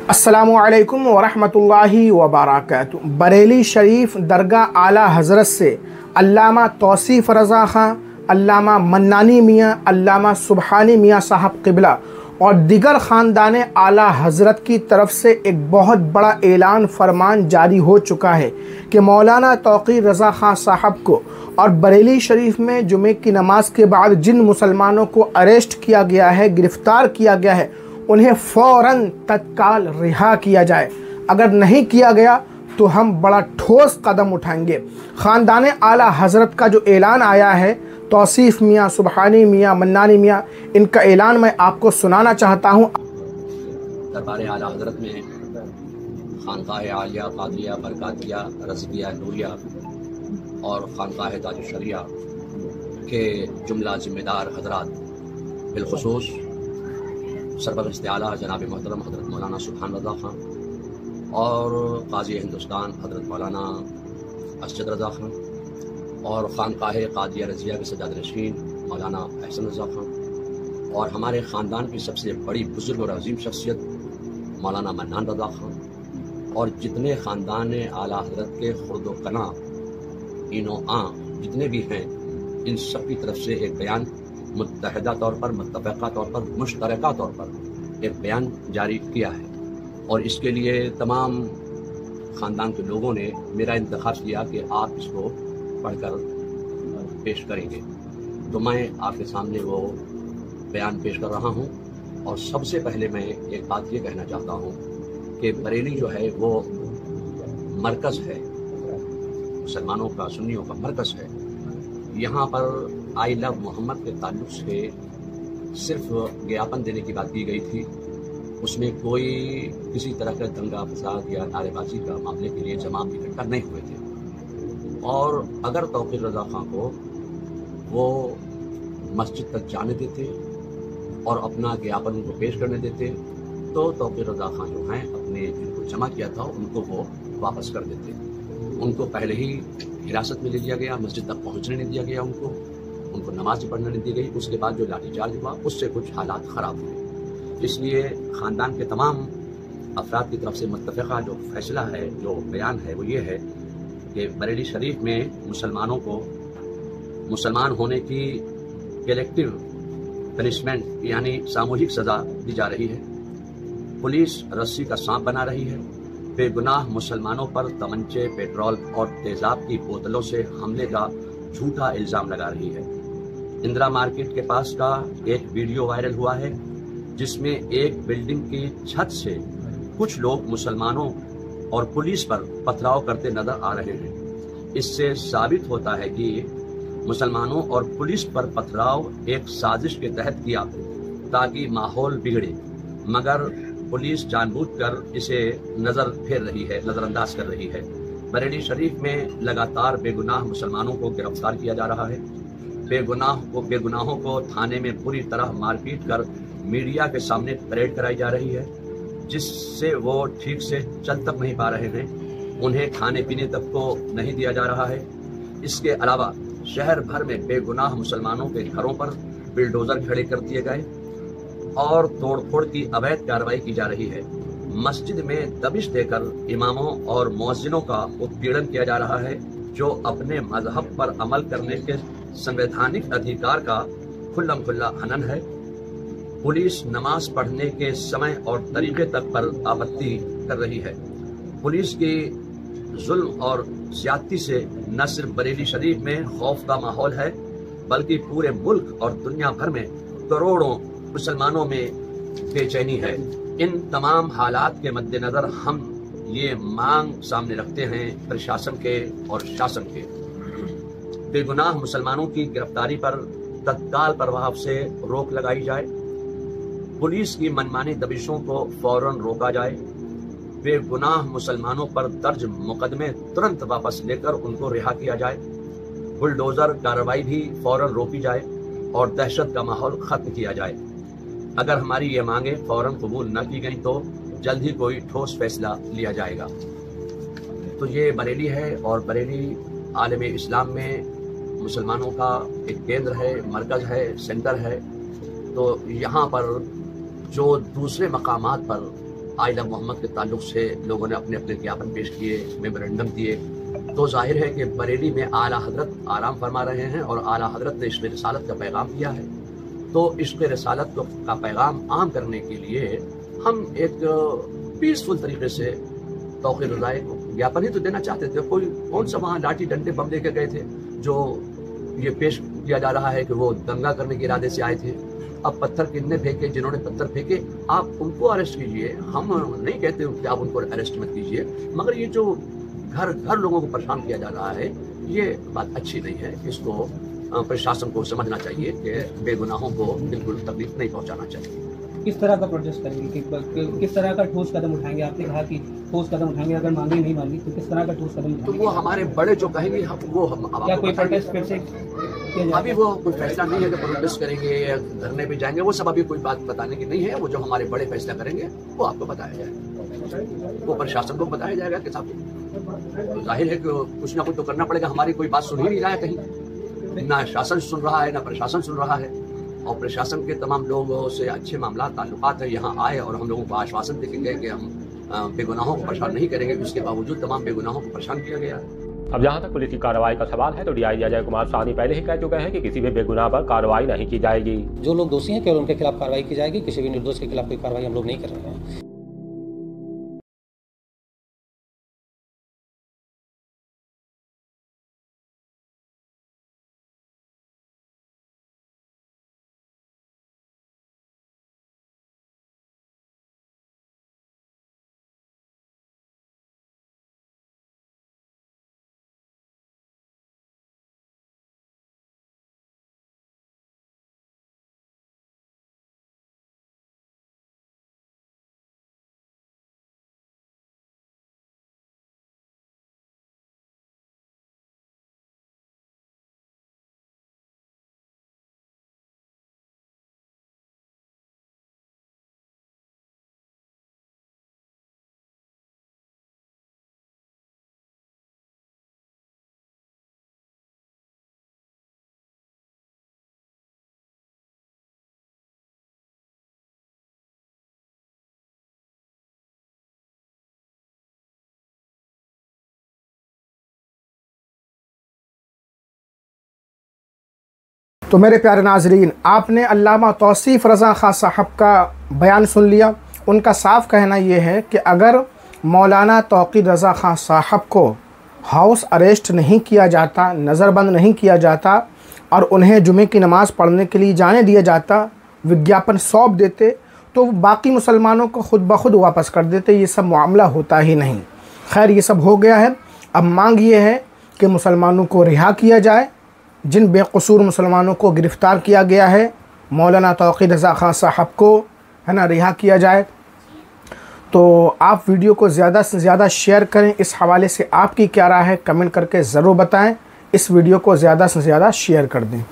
अस्सलामुअलैकुम वरहमतुल्लाहि वबरकातुहू। बरेली शरीफ दरगाह आला हज़रत से अल्लामा तौसीफ़ रज़ा ख़ां, अल्लामा मन्नानी मियाँ, अल्लामा सुबहानी मियाँ साहब क़िबला और दिगर ख़ानदान आला हज़रत की तरफ से एक बहुत बड़ा ऐलान फरमान जारी हो चुका है कि मौलाना तौक़ीर रज़ा ख़ां साहब को और बरेली शरीफ में जुमे की नमाज के बाद जिन मुसलमानों को अरेस्ट किया गया है, गिरफ़्तार किया गया है, उन्हें फ़ौरन तत्काल रिहा किया जाए। अगर नहीं किया गया तो हम बड़ा ठोस कदम उठाएंगे। ख़ानदान आला हज़रत का जो ऐलान आया है, तौसीफ़ मियाँ, सुबहानी मियाँ, मन्नानी मियाँ, इनका ऐलान मैं आपको सुनाना चाहता हूँ। दरबार आला हज़रत में खानकाह आलिया, कादिया, बरकातिया, रज़किया, नूरिया और खानकाह ताज शरिया के जुमला ज़िम्मेदार हज़रात, बिलख़ुसूस सरबरस्त आला जनाब मोहतरम हज़रत मौलाना सुबहान रज़ा ख़ां और काज़ी हिंदुस्तान हज़रत मौलाना असद रज़ा ख़ां और खानकाह कादिया रज़िया के सजाद नशीन मौलाना अहसन रज़ा ख़ां और हमारे ख़ानदान की सबसे बड़ी बुज़ुर्ग और अजीम शख्सियत मौलाना मन्नान रज़ा ख़ां और जितने ख़ानदान आला हज़रत के खुर्द कना इनो आ जितने भी हैं, इन सब की तरफ से एक बयान मुत्तहिदा तौर पर, मुत्तफ़क़ा तौर पर, मुश्तरका तौर पर एक बयान जारी किया है और इसके लिए तमाम ख़ानदान के लोगों ने मेरा इंतख़ाब किया कि आप इसको पढ़कर पेश करेंगे। तो मैं आपके सामने वो बयान पेश कर रहा हूँ और सबसे पहले मैं एक बात ये कहना चाहता हूँ कि बरेली जो है वो मरकज़ है, मुसलमानों का, सुन्नियों का मरकज़ है। यहाँ पर आई लव मोहम्मद के ताल्लुक़ से सिर्फ ज्ञापन देने की बात की गई थी, उसमें कोई किसी तरह का दंगा फसाद या नारेबाजी का मामले के लिए जमात इकट्ठा नहीं हुए थे। और अगर तौक़ीर रज़ा ख़ां को वो मस्जिद तक जाने देते और अपना ज्ञापन उनको पेश करने देते तो तौक़ीर रज़ा ख़ां जो हैं अपने जिनको जमा किया था उनको वो वापस कर देते। उनको पहले ही हिरासत में ले लिया गया, मस्जिद तक पहुँचने नहीं दिया गया, उनको नमाज पढ़ने नहीं दी गई। उसके बाद जो लाठीचार्ज हुआ उससे कुछ हालात ख़राब हुए। इसलिए ख़ानदान के तमाम अफराद की तरफ से मुत्तफ़क़ा जो फैसला है, जो बयान है, वो ये है कि बरेली शरीफ में मुसलमानों को मुसलमान होने की कलेक्टिव पनिशमेंट यानी सामूहिक सज़ा दी जा रही है। पुलिस रस्सी का सांप बना रही है। बेगुनाह मुसलमानों पर तमंचे, पेट्रोल और तेज़ाब की बोतलों से हमले का झूठा इल्ज़ाम लगा रही है। इंदिरा मार्केट के पास का एक वीडियो वायरल हुआ है जिसमें एक बिल्डिंग की छत से कुछ लोग मुसलमानों और पुलिस पर पथराव करते नजर आ रहे हैं। इससे साबित होता है कि मुसलमानों और पुलिस पर पथराव एक साजिश के तहत किया ताकि माहौल बिगड़े, मगर पुलिस जानबूझकर इसे नजर फेर रही है, नजरअंदाज कर रही है। बरेली शरीफ में लगातार बेगुनाह मुसलमानों को गिरफ्तार किया जा रहा है। बेगुनाहों को थाने में पूरी तरह मारपीट कर मीडिया के सामने परेड कराई जा रही है, जिससे वो ठीक से चल तक नहीं पा रहे हैं। उन्हें खाने पीने तक को नहीं दिया जा रहा है। इसके अलावा शहर भर में बेगुनाह मुसलमानों के घरों पर बिल्डोजर खड़े कर दिए गए और तोड़फोड़ की अवैध कार्रवाई की जा रही है। मस्जिद में दबिश देकर इमामों और मुअज्जिनों का उत्पीड़न किया जा रहा है, जो अपने मजहब पर अमल करने के संवैधानिक अधिकार का खुल्लम खुल्ला हनन है। पुलिस नमाज पढ़ने के समय और तरीके तक पर आपत्ति कर रही है। पुलिस की जुल्म और ज्यादती से न सिर्फ बरेली शरीफ में खौफ का माहौल है, बल्कि पूरे मुल्क और दुनिया भर में करोड़ों मुसलमानों में बेचैनी है। इन तमाम हालात के मद्देनजर हम ये मांग सामने रखते हैं प्रशासन के और शासन के, बेगुनाह मुसलमानों की गिरफ्तारी पर तत्काल प्रभाव से रोक लगाई जाए, पुलिस की मनमानी दबिशों को फौरन रोका जाए, बेगुनाह मुसलमानों पर दर्ज मुकदमे तुरंत वापस लेकर उनको रिहा किया जाए, बुलडोजर कार्रवाई भी फौरन रोकी जाए और दहशत का माहौल खत्म किया जाए। अगर हमारी ये मांगे फौरन कबूल न की गई तो जल्द ही कोई ठोस फैसला लिया जाएगा। तो ये बरेली है और बरेली आलम इस्लाम में मुसलमानों का एक केंद्र है, मरकज़ है, सेंटर है। तो यहाँ पर जो दूसरे मकामात पर आइला मोहम्मद के ताल्लुक से लोगों ने अपने अपने ज्ञापन पेश किए, मेमोरेंडम दिए, तो जाहिर है कि बरेली में आला हजरत आराम फरमा रहे हैं और आला हजरत ने इश्क़ रिसालत का पैगाम दिया है। तो इश्क़ रिसालत का पैगाम आम करने के लिए हम एक पीसफुल तरीके से तौक़ीर रज़ाए को ज्ञापन ही तो देना चाहते थे। कोई कौन सा वहाँ लाठी डंडे बम लेके गए थे जो ये पेश किया जा रहा है कि वो दंगा करने के इरादे से आए थे। अब पत्थर कितने फेंके, जिन्होंने पत्थर फेंके आप उनको अरेस्ट कीजिए, हम नहीं कहते कि आप उनको अरेस्ट मत कीजिए, मगर ये जो घर घर लोगों को परेशान किया जा रहा है ये बात अच्छी नहीं है। इसको प्रशासन को समझना चाहिए कि बेगुनाहों को बिल्कुल तकलीफ नहीं पहुंचाना चाहिए। किस तरह का प्रोटेस्ट करेंगे, किस तरह का ठोस कदम उठाएंगे? आपने कहा कि ठोस कदम उठाएंगे, अगर मांगे नहीं मानी तो किस तरह का ठोस कदम उठाएंगे? तो वो हमारे बड़े जो कहेंगे वो हम क्या कोई प्रोटेस्ट फिर से? अभी वो कोई फैसला नहीं है कि प्रोटेस्ट करेंगे या धरने पे जाएंगे, वो सब अभी कोई बात बताने की नहीं है। वो जो हमारे बड़े फैसला करेंगे वो आपको बताया जाएगा, वो प्रशासन को बताया जाएगा कि साहब तो जाहिर है कि कुछ ना कुछ तो करना पड़ेगा। हमारी कोई बात सुन ही नहीं रहा है, कहीं ना शासन सुन रहा है ना प्रशासन सुन रहा है। और प्रशासन के तमाम लोगों से अच्छे मामला ताल्लुकात है, यहाँ आए और हम लोगों को आश्वासन देके गए कि हम बेगुनाहों को परेशान नहीं करेंगे। उसके बावजूद तमाम बेगुनाहों को परेशान किया गया। अब जहां तक पुलिस की कार्रवाई का सवाल है तो डीआईजी अजय कुमार साहनी पहले ही कह चुके हैं कि किसी भी बेगुनाह पर कार्रवाई नहीं की जाएगी। जो लोग दोषी हैं केवल उनके खिलाफ कार्रवाई की जाएगी, किसी भी निर्दोष के खिलाफ कोई कार्रवाई हम लोग नहीं कर रहे हैं। तो मेरे प्यारे नाजरीन, आपने अल्लामा तौसीफ़ रज़ा ख़ान साहब का बयान सुन लिया। उनका साफ कहना ये है कि अगर मौलाना तौक़ीर रज़ा ख़ान साहब को हाउस अरेस्ट नहीं किया जाता, नज़रबंद नहीं किया जाता और उन्हें जुमे की नमाज़ पढ़ने के लिए जाने दिया जाता, विज्ञापन सौंप देते तो बाकी मुसलमानों को खुद ब खुद वापस कर देते। ये सब मामला होता ही नहीं। खैर, ये सब हो गया है। अब मांग ये है कि मुसलमानों को रिहा किया जाए। जिन बेकसूर मुसलमानों को गिरफ़्तार किया गया है, मौलाना तौक़ीर रज़ा ख़ान साहब को है ना रिहा किया जाए। तो आप वीडियो को ज़्यादा से ज़्यादा शेयर करें। इस हवाले से आपकी क्या राय है कमेंट करके ज़रूर बताएं। इस वीडियो को ज़्यादा से ज़्यादा शेयर कर दें।